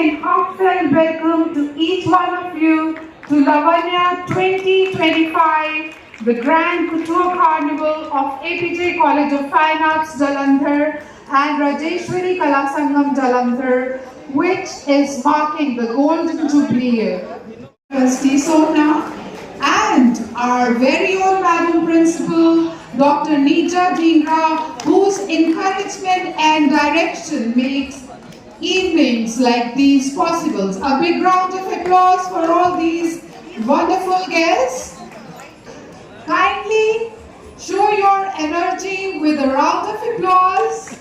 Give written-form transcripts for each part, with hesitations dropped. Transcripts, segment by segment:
and heartfelt welcome to each one of you to Lavanya 2025, the Grand Couture Carnival of Apeejay College of Fine Arts, Jalandhar and Rajeshwari Kalasangam, Jalandhar, which is marking the Golden Jubilee year. Trustee Sona and our very own Madam Principal, Dr. Neeta Dhingra, whose encouragement and direction makes evenings like these possible. A big round of applause for all these wonderful guests. Kindly show your energy with a round of applause.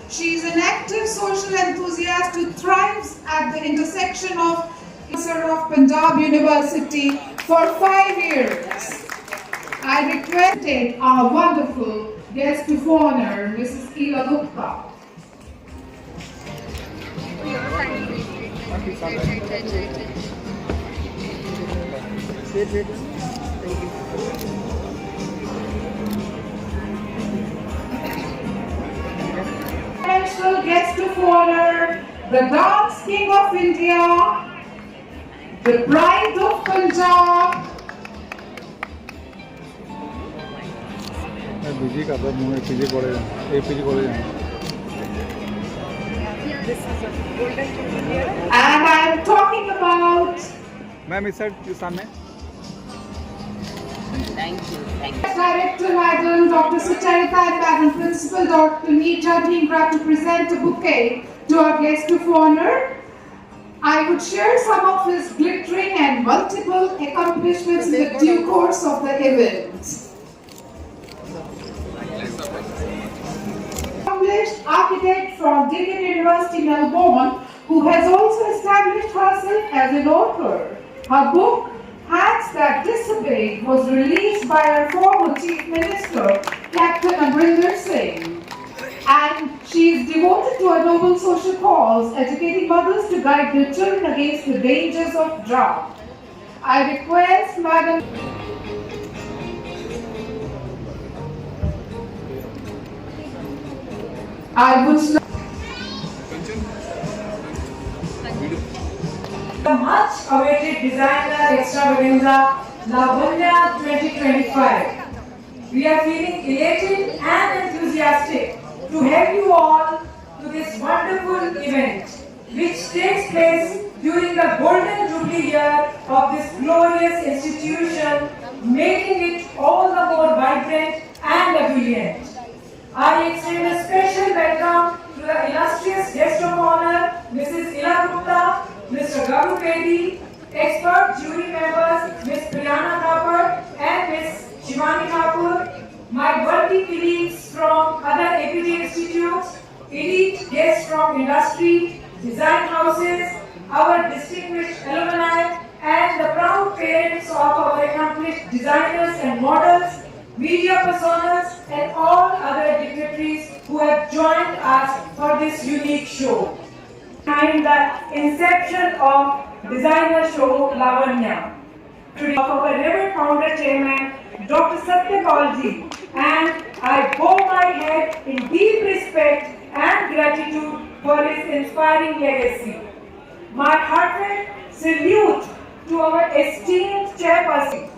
She is an active social enthusiast who thrives at the intersection of Punjab University for 5 years. I request our wonderful guest of honor, Mrs. Ila Gupta. Special guest of honor, the Dance King of India, the Bride of Punjab, and I am talking about Ma'am, is that your son? Thank you. Director Madam Dr. Sucharita and Madam Principal Dr. Neeta Dhingra to present a bouquet to our guest of honor. I would share some of his glittering and multiple accomplishments in the due course of the event. Accomplished architect from Deakin University, Melbourne, who has also established herself as an author. Her book, Hands That Disobeyed, was released by our former Chief Minister, Captain Amrinder Singh. And she is devoted to a noble social cause, educating mothers to guide their children against the dangers of drought. I request Madam The much awaited designer extravaganza Lavanya 2025. We are feeling elated and enthusiastic to have you all to this wonderful event, which takes place during the Golden Jubilee year of this glorious institution, making it all the more vibrant and ebullient. I extend a special welcome to the illustrious guest of honor, Mrs. Ila Gupta, Mr. Garu Pedi, expert jury members, Ms. Priyana Thapar and Ms. Shivani Thakur, my worthy colleagues from other Apeejay institutes, elite guests from industry, design houses, our distinguished alumni, and the proud parents of our accomplished designers and models, media personas, and all other dignitaries who have joined us for this unique show. Behind the inception of designer show Lavanya, today of our revered founder chairman, Dr. Satyapalji, and I bow my head in deep respect and gratitude for his inspiring legacy. My heartfelt salute to our esteemed chairperson.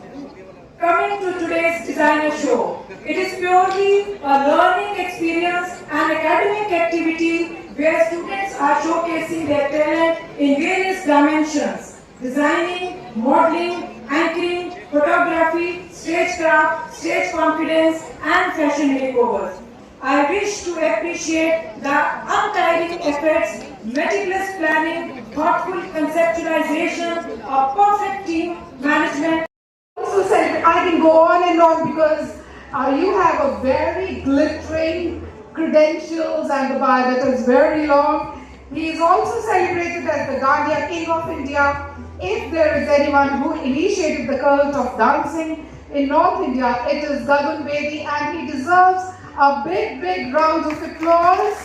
Coming to today's designer show, it is purely a learning experience and academic activity where students are showcasing their talent in various dimensions: designing, modeling, anchoring, photography, stagecraft, stage confidence, and fashion makeovers. I wish to appreciate the untiring efforts, meticulous planning, thoughtful conceptualization, a perfect team management. also said I can go on and on because you have a very glittering credentials and the biodata is very long. He is also celebrated as the Guardian King of India. If there is anyone who initiated the cult of dancing in North India, it is Gagan Bedi, and he deserves a big round of applause.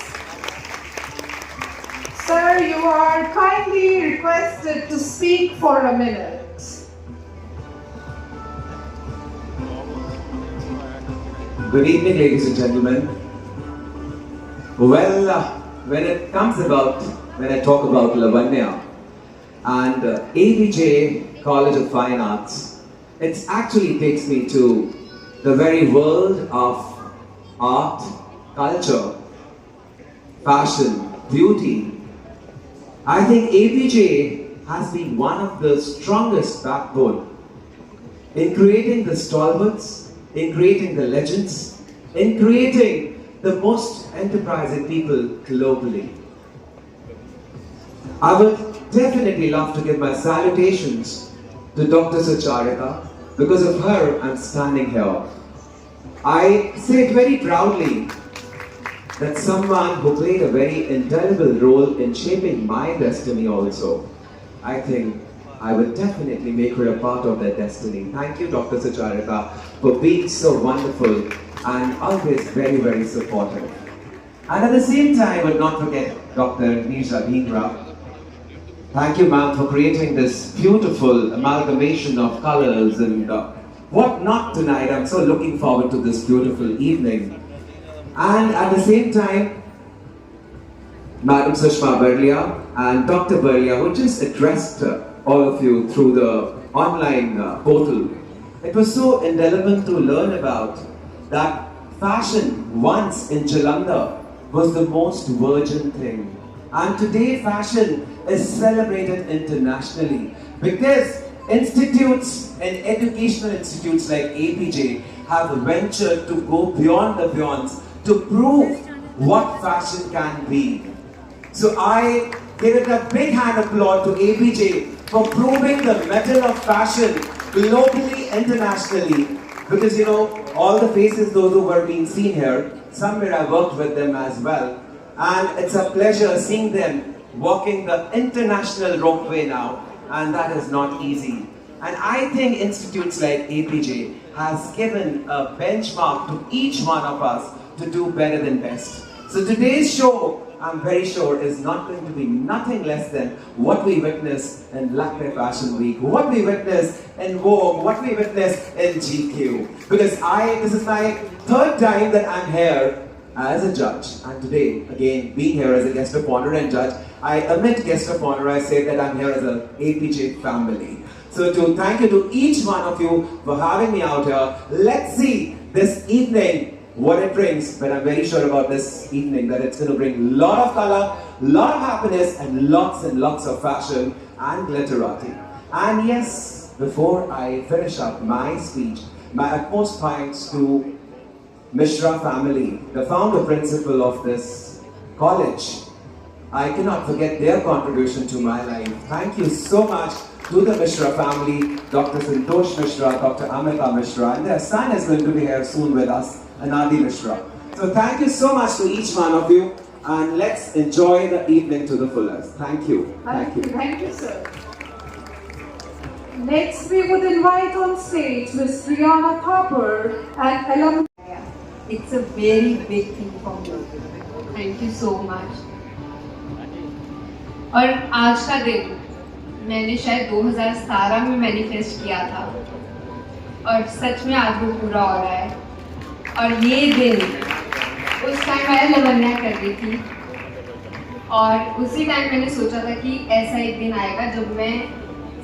Sir, you are kindly requested to speak for a minute. Good evening, ladies and gentlemen. Well, when I talk about Lavanya and Apeejay College of Fine Arts, it actually takes me to the very world of art, culture, fashion, beauty. I think Apeejay has been one of the strongest backbone in creating the stalwarts, in creating the legends, in creating the most enterprising people globally. I would definitely love to give my salutations to Dr. Sucharita. Because of her, I'm standing here. I say it very proudly that someone who played a very indelible role in shaping my destiny also, I think I would definitely make her a part of that destiny. Thank you, Dr. Sucharita, for being so wonderful and always very, very supportive. And at the same time, I would not forget Dr. Nisha Dhingra. Thank you, ma'am, for creating this beautiful amalgamation of colors and what not tonight. I'm so looking forward to this beautiful evening. And at the same time, Madam Sushma Berlia and Dr. Berlia, who just addressed all of you through the online portal. It was so indelible to learn about that fashion once in Jalandhar was the most virgin thing. And today fashion is celebrated internationally because institutes and educational institutes like Apeejay have ventured to go beyond the beyonds to prove what fashion can be. So I give it a big hand applaud to Apeejay for proving the metal of fashion globally, internationally. Because you know, all the faces, those who were being seen here, somewhere I worked with them as well. And it's a pleasure seeing them walking the international ropeway now. And that is not easy. And I think institutes like Apeejay has given a benchmark to each one of us to do better than best. So today's show, I'm very sure, is not going to be nothing less than what we witnessed in Lucknow Fashion Week, what we witnessed in Vogue, what we witnessed in GQ. Because this is my third time that I'm here as a judge. And today, again, being here as a guest of honor and judge, I admit guest of honor, I say that I'm here as a Apeejay family. So to thank you to each one of you for having me out here. Let's see this evening what it brings, but I'm very sure about this evening that it's going to bring a lot of color, lot of happiness, and lots of fashion and glitterati. And yes, before I finish up my speech, my utmost thanks to Mishra family, the founder principal of this college. I cannot forget their contribution to my life. Thank you so much to the Mishra family, Dr. Santosh Mishra, Dr. Amita Mishra, and their son is going to be here soon with us, Anadi Mishra. So thank you so much to each one of you, and let's enjoy the evening to the fullest. Thank you. Thank you. Thank you, sir. Next, we would invite on stage Ms. Brianna Thapar and Ella. It's a very big thing for me. Thank you so much. और आज का दिन मैंने शायद 2017 में manifest किया था और सच में आज वो पूरा हो रहा है। और ये दिन उस टाइम मैं लवन्या कर रही थी और उसी टाइम मैंने सोचा था कि ऐसा एक दिन आएगा जब मैं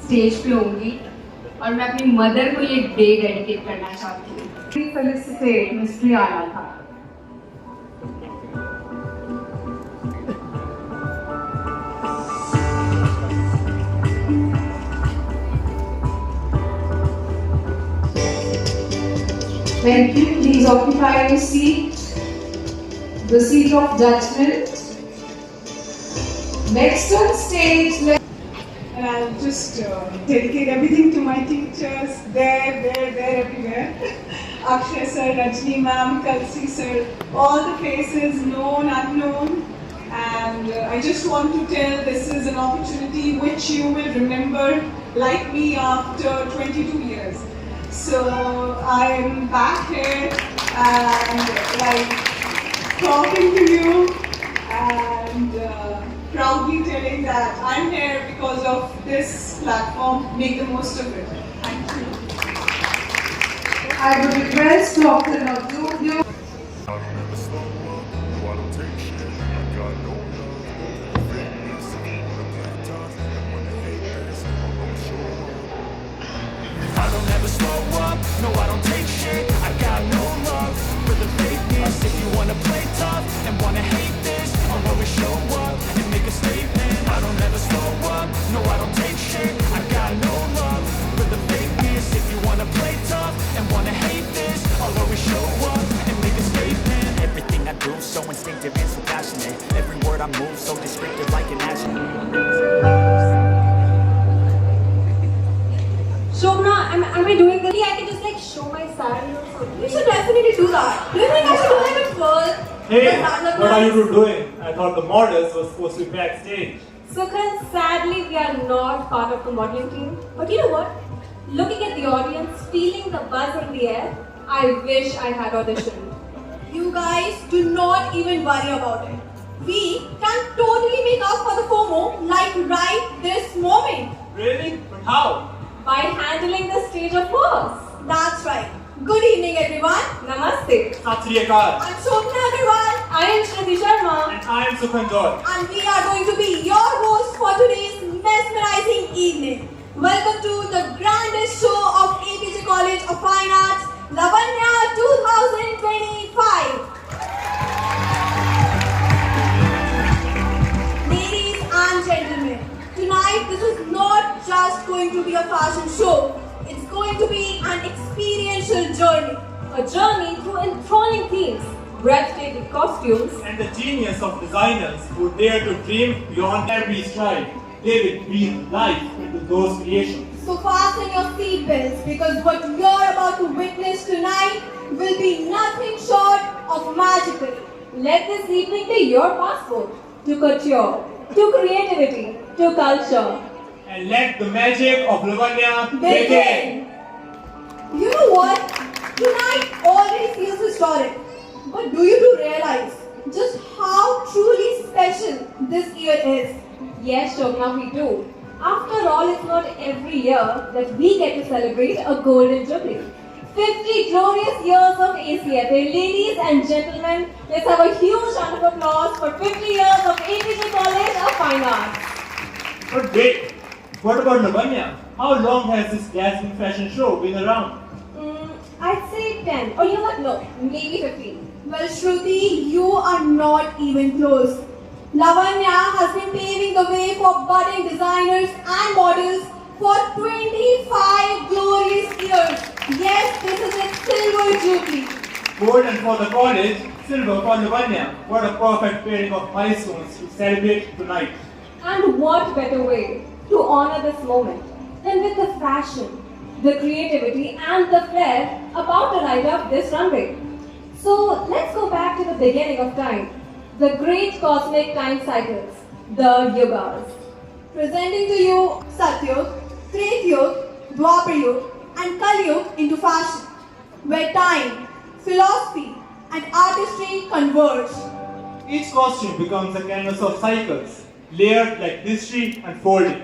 स्टेज पे होंगी और मैं अपनी मदर को ये डे डेडिकेट करना चाहती हूँ। Felicitate Ms. Brianna Thapar. Thank you. Please occupy your seat, the seat of judgment. Next on stage, and I'll just dedicate everything to my teachers, there, everywhere. Akshay sir, Rajni ma'am, Kalsi sir, all the faces, known, unknown. And I just want to tell this is an opportunity which you will remember like me after 22 years. So I am back here and like talking to you and proudly telling that I'm here because of this platform. Make the most of it. Thank you. I would request Dr. Navjot. I'll never slow up, why don't take shit? I don't ever slow up, no I don't take shit. I got no love for the fakeness. If you wanna play tough and wanna hate this, I'll always show up and make a statement. I don't ever slow up, no I don't take shit. I got no love for the fakeness. If you wanna play tough and wanna hate this, I'll always show up and make a statement. Everything I do so instinctive and so passionate. Every word I move so descriptive like an action. Shobna, am I doing this? I can just like show my sari or something. You should definitely do that. Do you think I should do it first? Hey, what are you two doing? I thought the models were supposed to be backstage. Sukhan, sadly we are not part of the modeling team. But you know what? Looking at the audience, feeling the buzz in the air, I wish I had auditioned. You guys do not even worry about it. We can totally make up for the FOMO like right this moment. Really? But how? By handling the stage, of course. That's right. Good evening, everyone. Namaste. Sat Sri Akal. I'm Shobna Agarwal, I am Shruti Sharma. And I am Sukhan Joy. and we are going to be your hosts for today's mesmerizing evening. Welcome to the grandest show of Apeejay College of Fine Arts, Lavanya 2025. Ladies and gentlemen, tonight this is not just going to be a fashion show. It's going to be an experiential journey. A journey through enthralling themes, breathtaking costumes, And the genius of designers who dare to dream beyond every stride. They will breathe life into those creations. So fasten your seatbelts because what you're about to witness tonight will be nothing short of magical. let this evening be your passport to couture, to creativity, to culture. And let the magic of Lavanya Begin. You know what? Tonight already feels historic. But do you do realize just how truly special this year is? Yes, Shobna, we do. After all, it's not every year that we get to celebrate a golden jubilee. 50 glorious years of ACFA. Ladies and gentlemen, let's have a huge round of applause for 50 years of Apeejay College of Fine Arts. But wait, what about Lavanya? How long has this dazzling fashion show been around? I'd say 10. Or you know what? No, maybe 15. Well, Shruti, you are not even close. Lavanya has been paving the way for budding designers and models for 25 glorious years. Yes, this is its silver jubilee. Golden for the college, silver for Lavanya. What a perfect pairing of milestones to celebrate tonight. And what better way to honor this moment than with the fashion, the creativity and the flair about to light up this runway. So let's go back to the beginning of time, the great cosmic time cycles, the yugas. Presenting to you Satyug, Tretyug, Dwapar and Kalyug into fashion, where time, philosophy and artistry converge. Each costume becomes a canvas of cycles, layered like history unfolding.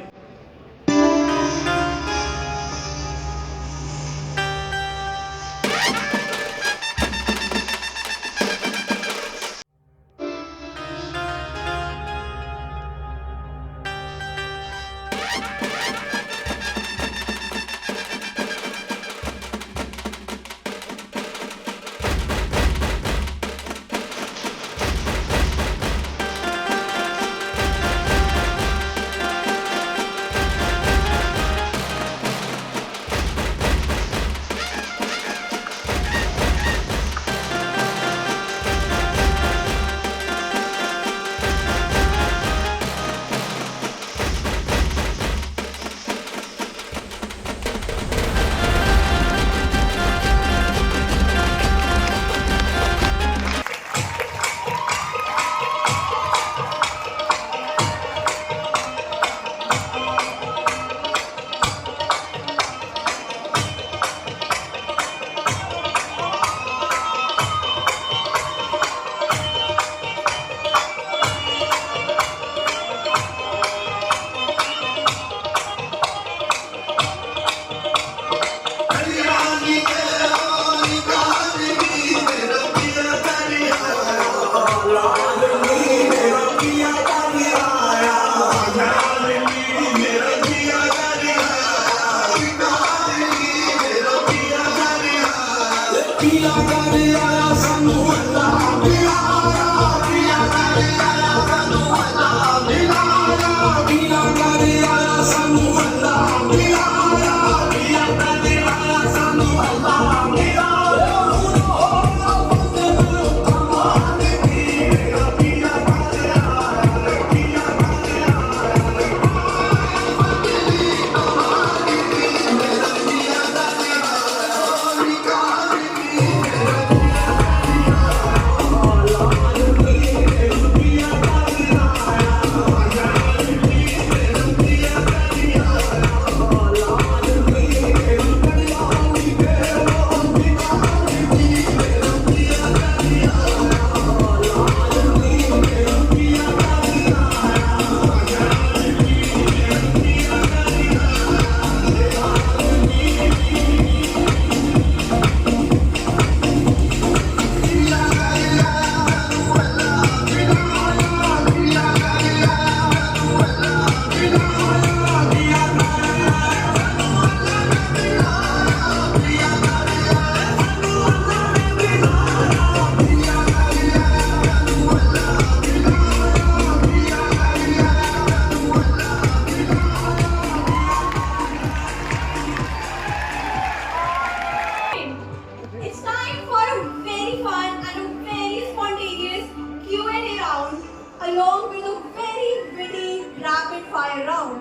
It's time for a very fun and a very spontaneous Q&A round along with a very witty rapid fire round.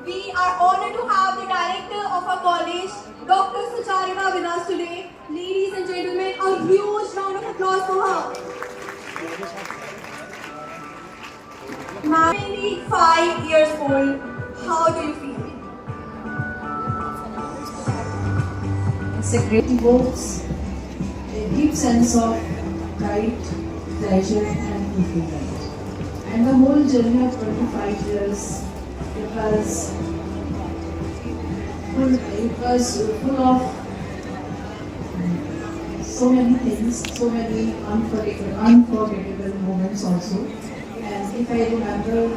We are honored to have the director of our college, Dr. Sucharita, with us today. Ladies and gentlemen, a huge round of applause for her. Ma'am, 25 years old, how do you feel? It's a great evokes a deep sense of pride, pleasure and fulfillment. And the whole journey of 25 years, it was full of so many things, so many unforgettable moments also. And if I remember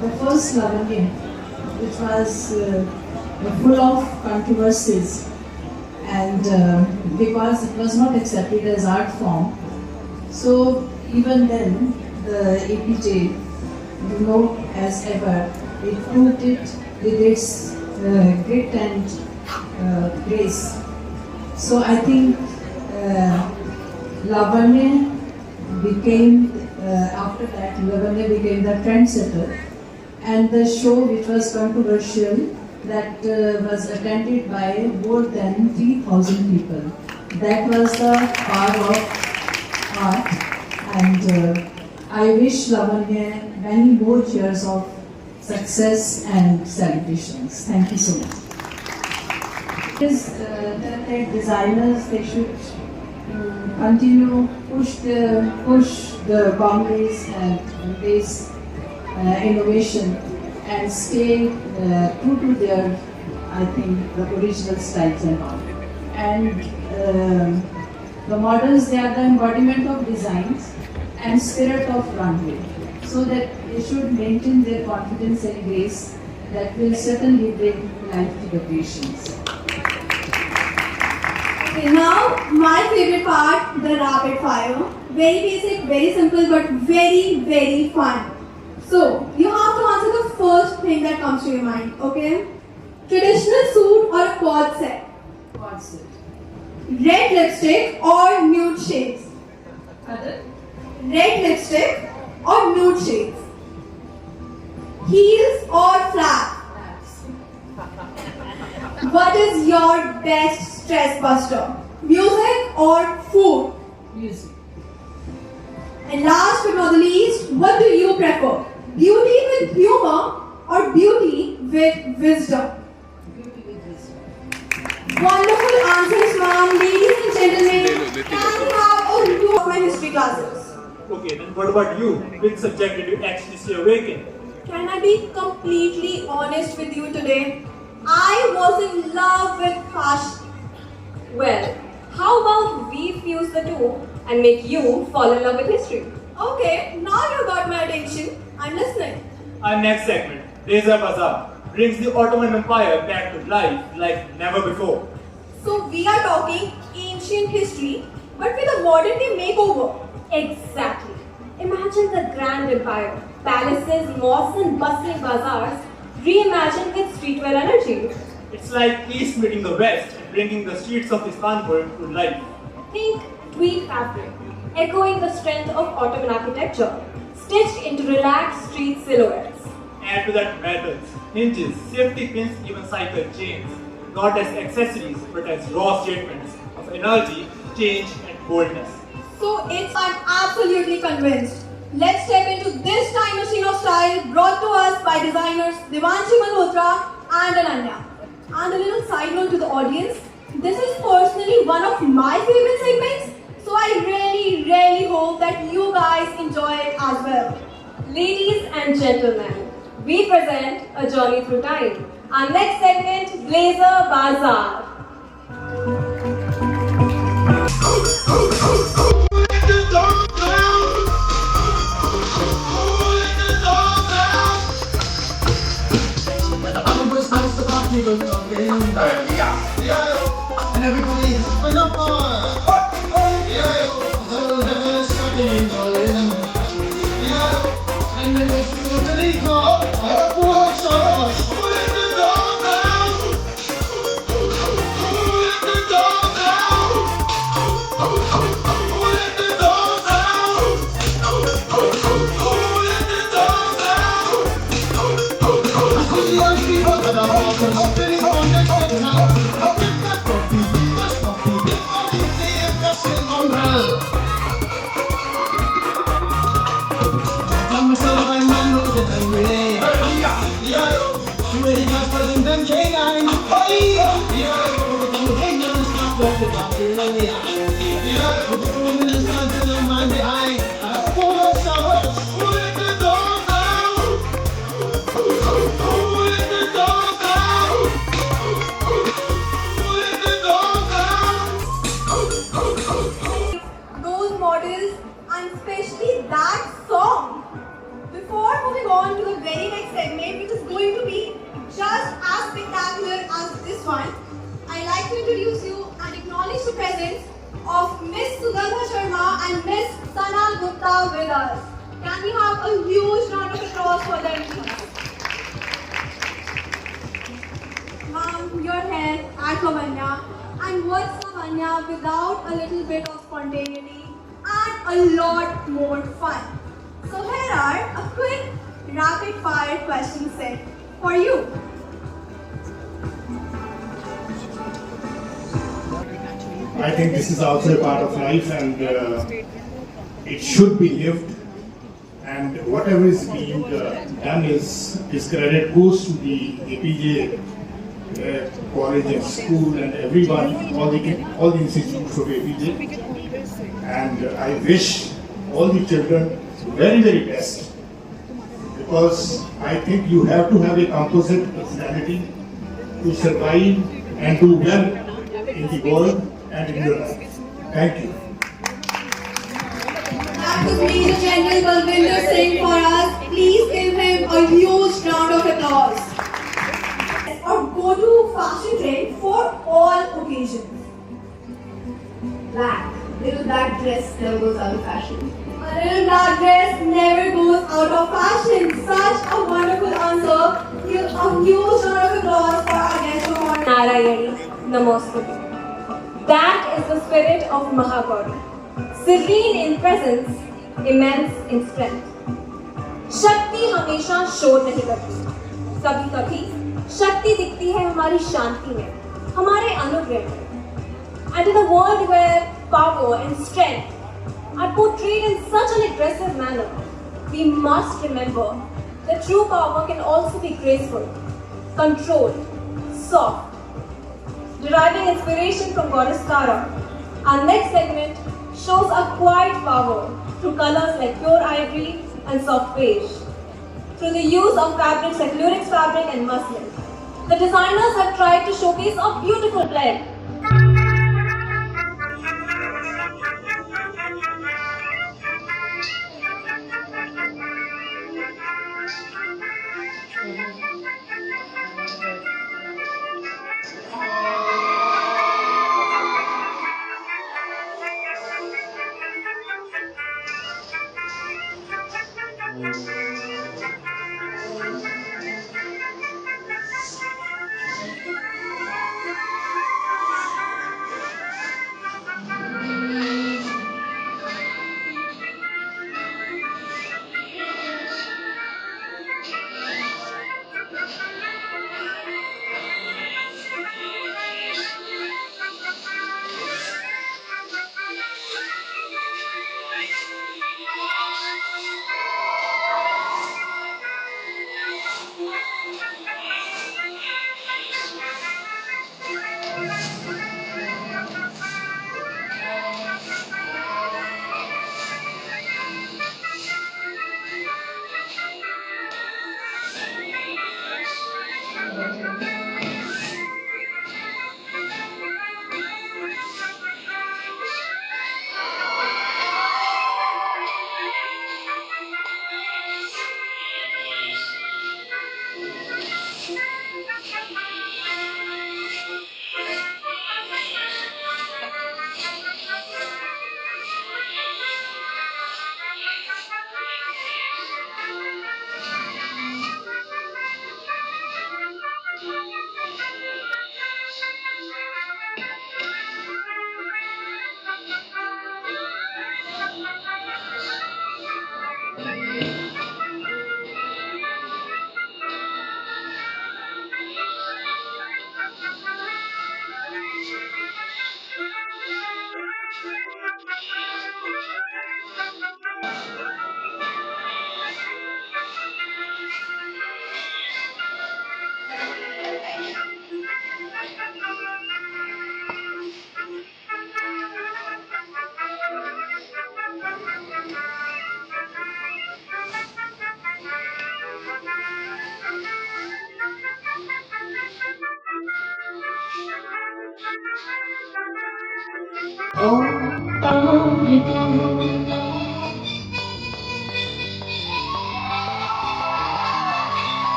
the first Lavanya, which was full of controversies, and because it was not accepted as art form, so even then the Apeejay, as ever, it proved it with its grit and grace. So I think Lavanya became, after that, Lavanya became the trendsetter, and the show, which was controversial, that was attended by more than 3,000 people. That was the power of art, and I wish Lavanya many more years of success and celebrations. Thank you so much. The designers, they should continue push the boundaries and embrace innovation and stay true to their, I think, the original styles and all. And the models, they are the embodiment of designs and spirit of runway, so that they should maintain their confidence and grace that will certainly bring life to the creations. Okay, now my favorite part, the rapid fire. Very basic, very simple, but very, very fun. So, you have to answer the first thing that comes to your mind, okay? Traditional suit or a quad set? Quad set. Red lipstick or nude shades? Other? Red lipstick or nude shades? Heels or flats? What is your best stress buster? Music or food? Music. And last but not the least, what do you prefer? Beauty with humor or beauty with wisdom? Beauty with wisdom. Wonderful answers, ma'am. Ladies and gentlemen, can we have a review of my history classes? Okay, then what about you? Which subject did you actually stay awake in? Can I be completely honest with you today? I was in love with fashion. Well, how about we fuse the two and make you fall in love with history? Okay, now you got my attention. I'm listening. Our next segment, Reza Bazaar, brings the Ottoman Empire back to life like never before. So we are talking ancient ancient history, but with a modern day makeover. Exactly. Imagine the Grand Empire, palaces, mosques, and bustling bazaars reimagined with streetwear energy. It's like East meeting the West and bringing the streets of Istanbul to life. Think tweed fabric, echoing the strength of Ottoman architecture, stitched into relaxed street silhouettes. Add to that metals, hinges, safety pins, even cycle chains, not as accessories but as raw statements of energy, change, and boldness. So I'm absolutely convinced. Let's step into this time machine of style brought to us by designers Devanshi Malhotra and Ananya. And a little side note to the audience, this is personally one of my favorite segments, so I really hope that you guys enjoy it as well. Ladies and gentlemen, we present a journey through time. Our next segment, Blazer Bazaar. And everybody is open up and then it's totally gone. Those models and especially that song. Before moving on to the very next segment, which is going to be just as spectacular as this one, I'd like to introduce you and acknowledge the presence of Miss Sugandha Sharma and Miss Sana Gupta with us. Can we have a huge round of applause for them, please? Ma'am, your hair at Lavanya. And what's Lavanya without a little bit of spontaneity and a lot more fun? So here are a quick rapid fire question set for you. I think this is also a part of life, and it should be lived. And whatever is being done is credit goes to the Apeejay college and school and everyone, all the institutes of Apeejay. And I wish all the children very best, because I think you have to have a composite personality to survive and do well in the world and in your life. Thank you. That was Major General Balwinder Singh for us. Please give him a huge round of applause. Our go-to fashion trend for all occasions. Black. Little black dress never goes out of fashion. A little black dress never goes out of fashion. Such a wonderful answer. Give a huge round of applause for our guest of honor. Narayani Namaste. That is the spirit of Mahagauri. Serene in presence, immense in strength. शक्ति हमेशा शोर नहीं करती. कभी कभी शक्ति दिखती है हमारी शांति में, हमारे अनुग्रह में. And in a world where power and strength are portrayed in such an aggressive manner, we must remember that true power can also be graceful, controlled, soft. Deriving inspiration from goddess Kara, our next segment shows a quiet power through colors like pure ivory and soft beige. Through the use of fabrics like lurex fabric and muslin, the designers have tried to showcase a beautiful blend.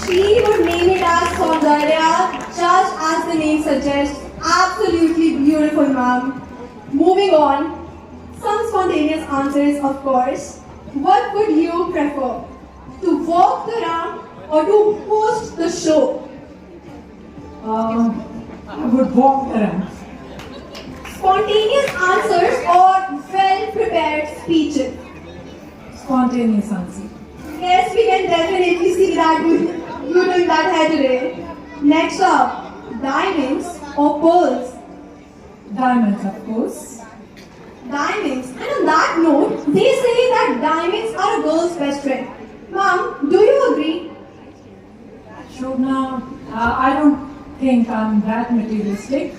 She would name it as Saundarya, just as the name suggests. Absolutely beautiful, ma'am. Moving on, some spontaneous answers, of course. What would you prefer? To walk the ramp or to host the show? I would walk the ramp. Spontaneous answers or well-prepared speeches? Spontaneous answer. Yes, we can definitely see that you doing that here today. Next up, diamonds or pearls? Diamonds, of course. Diamonds. And on that note, they say that diamonds are a girl's best friend. Mom, do you agree? Shobna, I don't think I'm that materialistic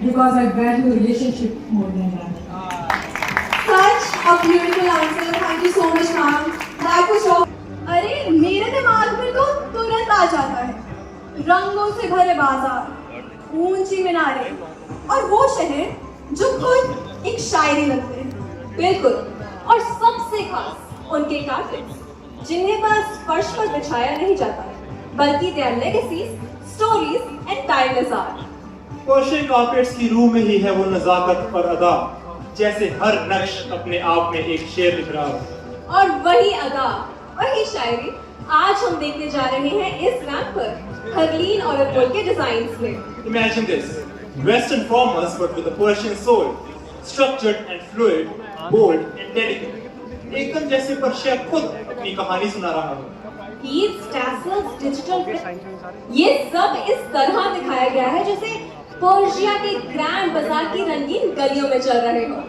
because I value relationship more than diamonds. Such a beautiful answer. Thank you so much, ma'am. That was so. अरे मेरे दिमाग में तो तुरंत आ जाता है रंगों से भरे बाजार, ऊंची मीनारें और वो शहर जो खुद एक शायरी लगते हैं। बिल्कुल, और सबसे खास उनके कार्पेट्स जिन्हें बस फर्श पर बिछाया नहीं जाता बल्कि they are legacies, stories and timeless art. Persian carpets की रूह में ही है वो नजाकत और अदा, जैसे हर नक्श अपने आप में एक शेर लिख रहा हो। और वही अदा, वही शायरी आज हम देखने जा रहे हैं इस रैंप पर हरलीन और अतुल के डिजाइन्स में। Imagine this, Western formers but with a Persian soul, structured and fluid, bold and delicate। एकदम जैसे पर्शिया खुद अपनी कहानी सुना रहा हो। Beads, tassels, digital print, ये सब इस तरह दिखाया गया है जैसे पर्शिया के ग्रैंड बाजार की रंगीन गलियों में चल रहे हो।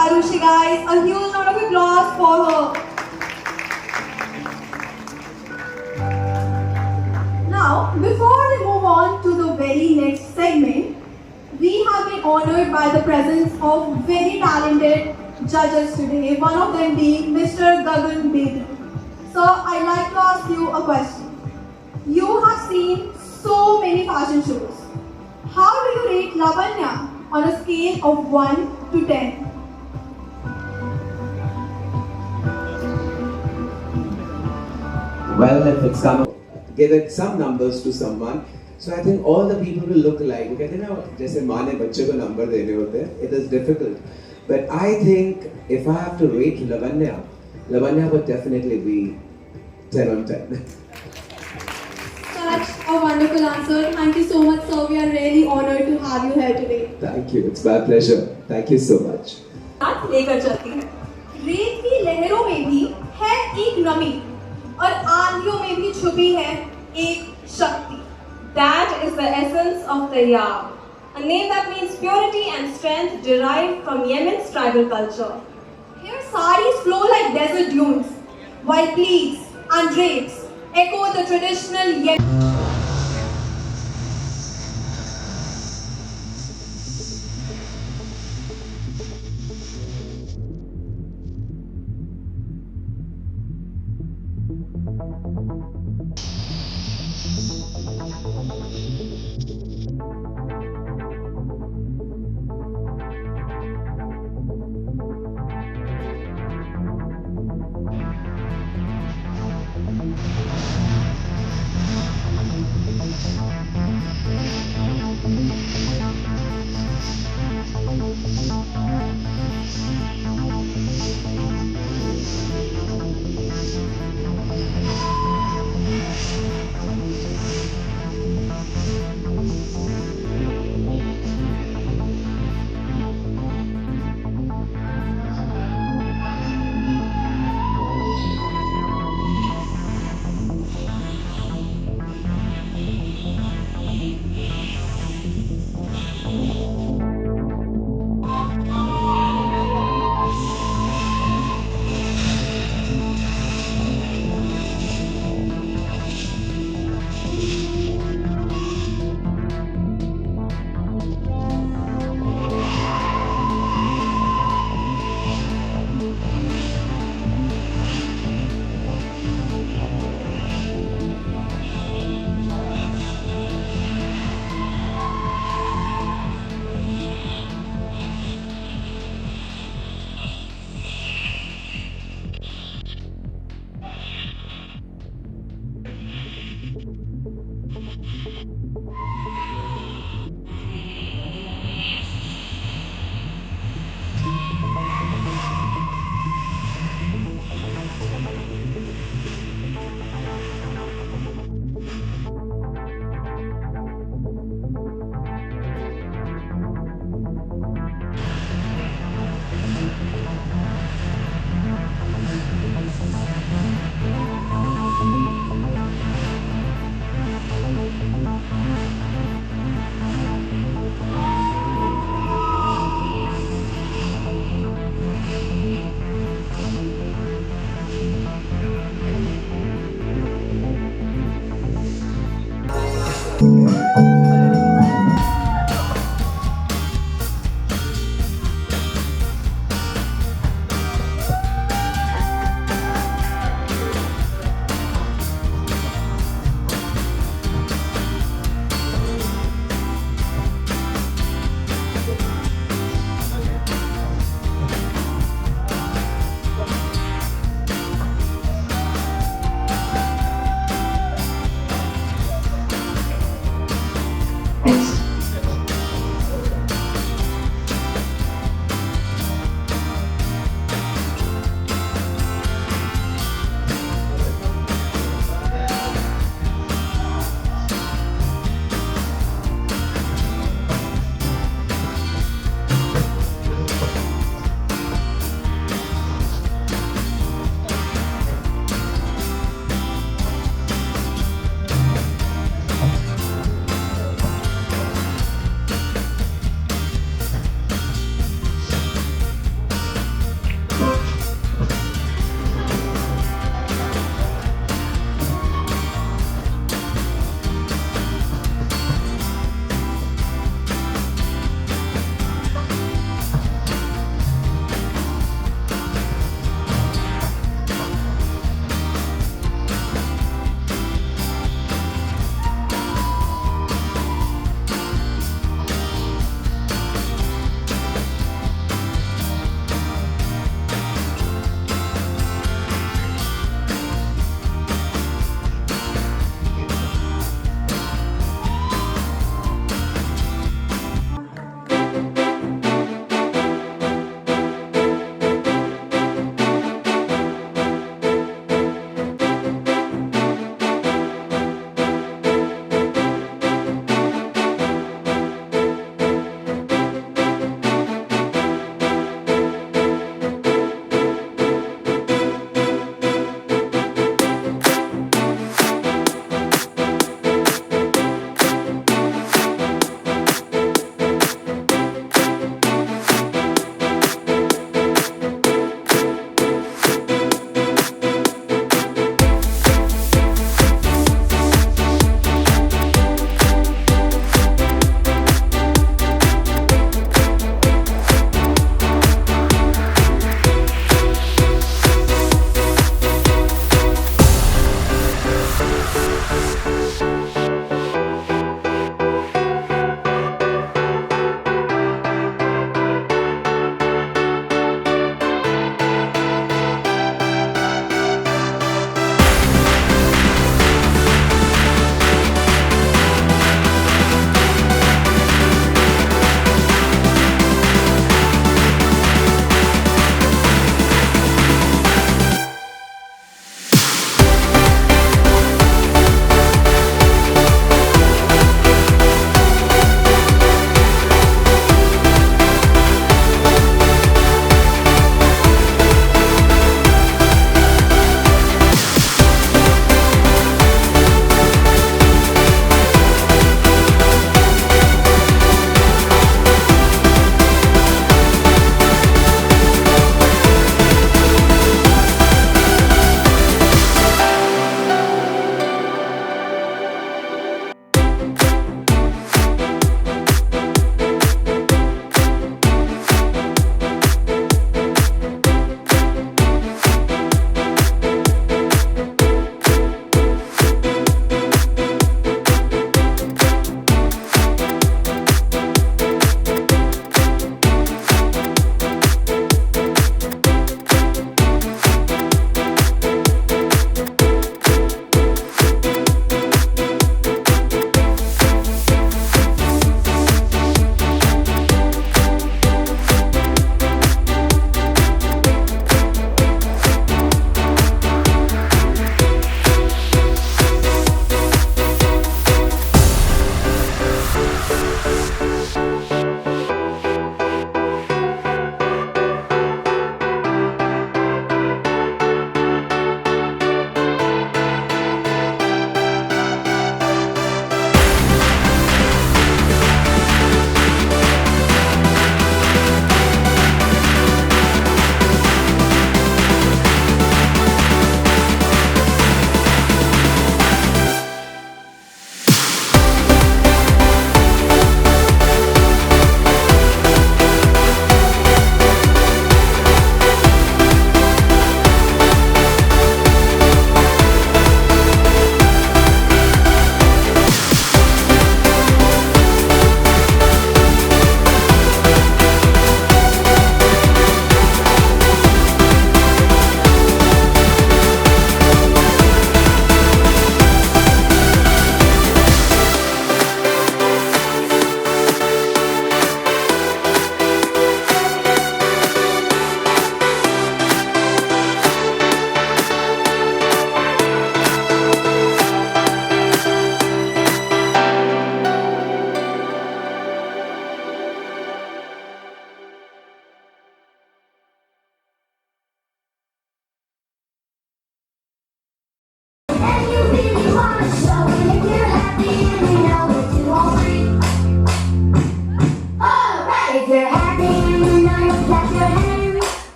Arushi, guys. A huge round of applause for her. Now, before we move on to the very next segment, we have been honored by the presence of very talented judges today, one of them being Mr. Gagan Bedi. So, I'd like to ask you a question. You chose. How do you rate Lavanya on a scale of 1 to 10? Well, if it's come, given some numbers to someone, so I think all the people will look alike. कहते हैं ना जैसे माँ ने बच्चे को number देने होते हैं, it is difficult. But I think if I have to rate Lavanya would definitely be 10 on 10. Such a wonderful answer. Thank you so much, sir. We are really honored to have you here today. Thank you. It's my pleasure. Thank you so much. साथ लेकर चलती है। रेत की लहरों में भी है एक नमी और आंधियों में भी छुपी है एक शक्ति। That is the essence of the yam, a name that means purity and strength derived from Yemen's tribal culture. Here saris flow like desert dunes, while pleats and drapes echo the traditional Yemen.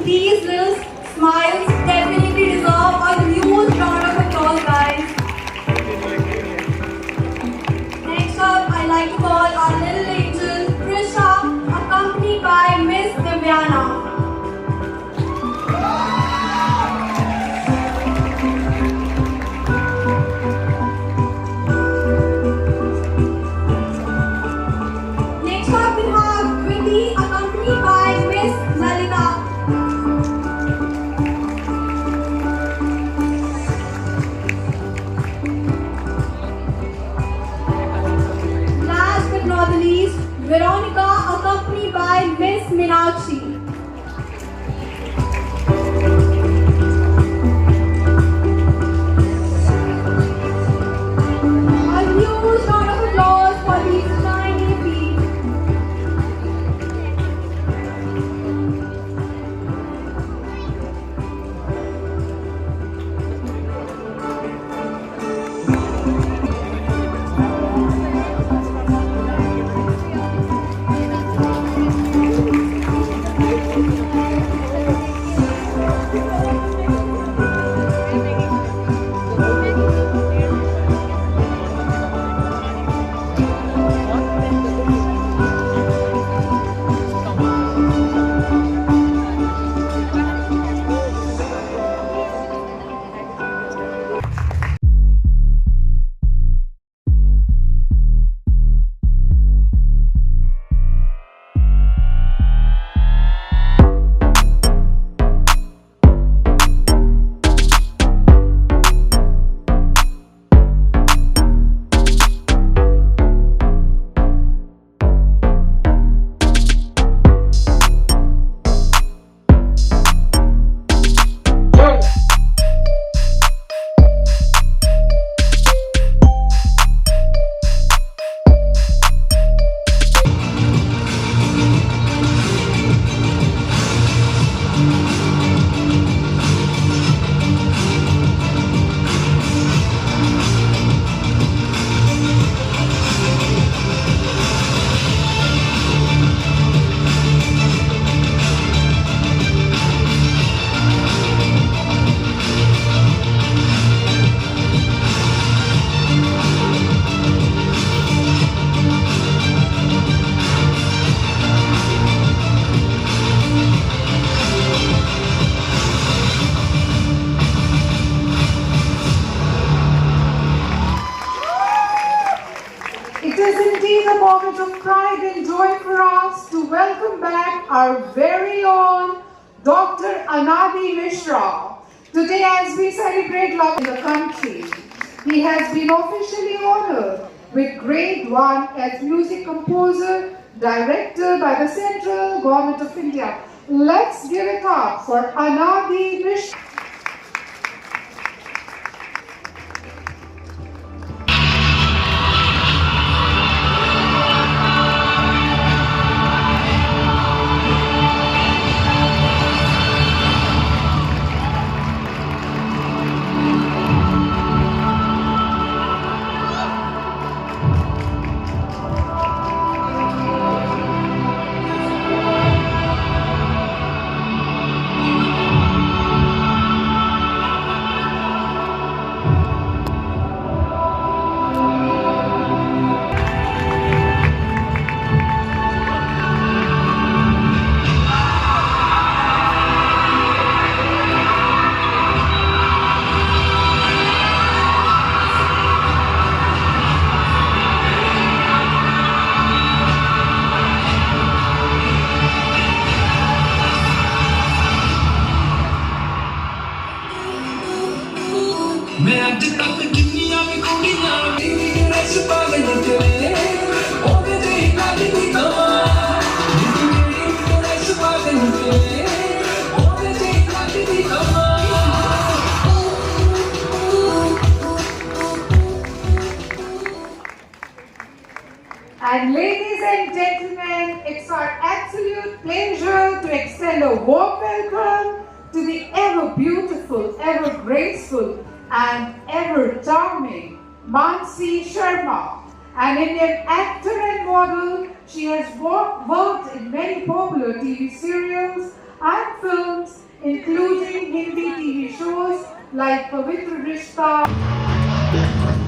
These little smiles definitely deserve a huge round of applause, guys. Next up, I'd like to call our little angel, Trisha, accompanied by Miss Lavanya. Next up, we have Vinny, accompanied by Miss Lalita. Last but not the least, Veronica, accompanied by Miss Meenakshi. A huge round of applause for these tiny feet. It is indeed a moment of pride and joy for us to welcome back our very own Dr. Anadi Mishra. Today, as we celebrate love in the country, he has been officially honored with Grade 1 as Music Composer, Director by the Central Government of India. Let's give it up for Anadi Mishra. And ladies and gentlemen, it's our absolute pleasure to extend a warm welcome to the ever beautiful, ever graceful, and ever charming Mansi Sharma, an Indian actor and model. She has worked in many popular TV serials and films including Hindi TV shows like Pavitra Rishta.